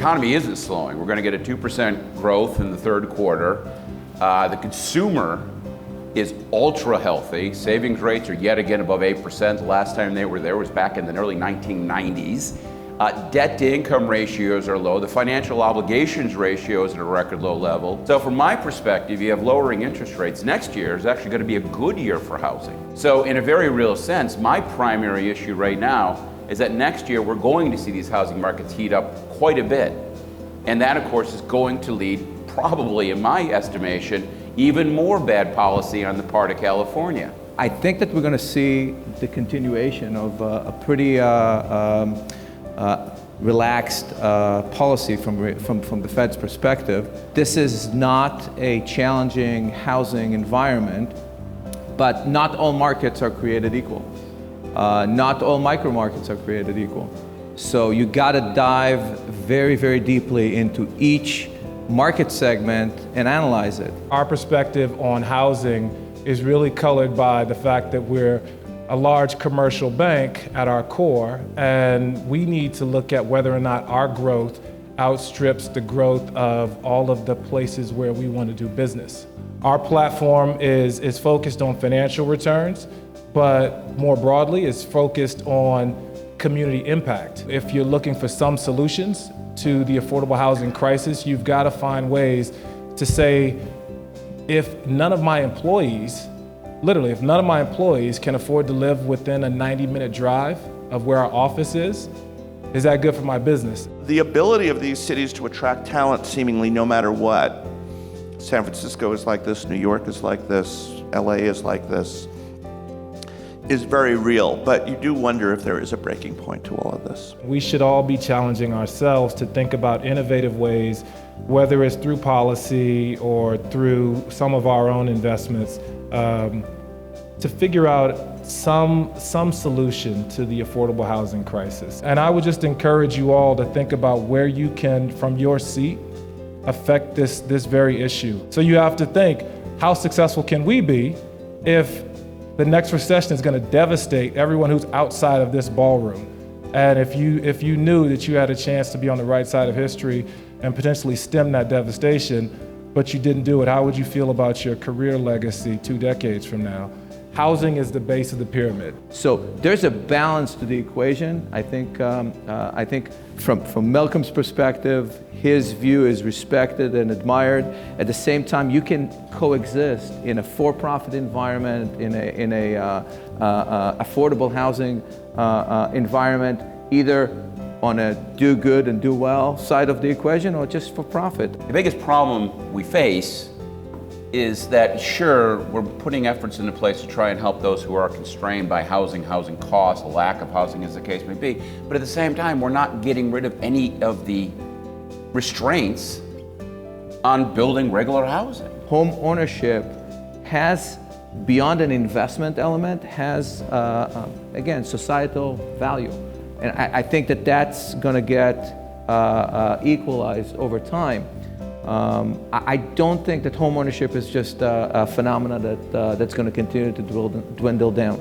economy isn't slowing. We're going to get a 2% growth in the third quarter. The consumer is ultra healthy. Savings rates are yet again above 8%. The last time they were there was back in the early 1990s. Debt to income ratios are low. The financial obligations ratio is at a record low level. So from my perspective, you have lowering interest rates. Next year is actually going to be a good year for housing. So in a very real sense, my primary issue right now is that next year we're going to see these housing markets heat up quite a bit. And that, of course, is going to lead, probably in my estimation, even more bad policy on the part of California. I think that we're going to see the continuation of a pretty relaxed policy from the Fed's perspective. This is not a challenging housing environment, but not all markets are created equal. Not all micro markets are created equal. So you got to dive very, very deeply into each market segment and analyze it. Our perspective on housing is really colored by the fact that we're a large commercial bank at our core, and we need to look at whether or not our growth outstrips the growth of all of the places where we want to do business. Our platform is focused on financial returns, but more broadly is focused on community impact. If you're looking for some solutions to the affordable housing crisis, you've got to find ways to say, if none of my employees, literally, if none of my employees can afford to live within a 90-minute drive of where our office is that good for my business? The ability of these cities to attract talent seemingly no matter what. San Francisco is like this, New York is like this, LA is like this, is very real, but you do wonder if there is a breaking point to all of this. We should all be challenging ourselves to think about innovative ways, whether it's through policy or through some of our own investments, to figure out some solution to the affordable housing crisis. And I would just encourage you all to think about where you can, from your seat, affect this very issue. So you have to think, how successful can we be if the next recession is going to devastate everyone who's outside of this ballroom? And if you knew that you had a chance to be on the right side of history and potentially stem that devastation, but you didn't do it, how would you feel about your career legacy 2 decades from now? Housing is the base of the pyramid. So there's a balance to the equation. I think from Malcolm's perspective, his view is respected and admired. At the same time, you can coexist in a for-profit environment, in a affordable housing environment, either on a do good and do well side of the equation, or just for profit. The biggest problem we face is that, sure, we're putting efforts into place to try and help those who are constrained by housing costs, a lack of housing as the case may be, but at the same time, we're not getting rid of any of the restraints on building regular housing. Home ownership has, beyond an investment element, has, again, societal value. And I think that that's going to get equalized over time. I don't think that home ownership is just a phenomenon that's going to continue to dwindle down.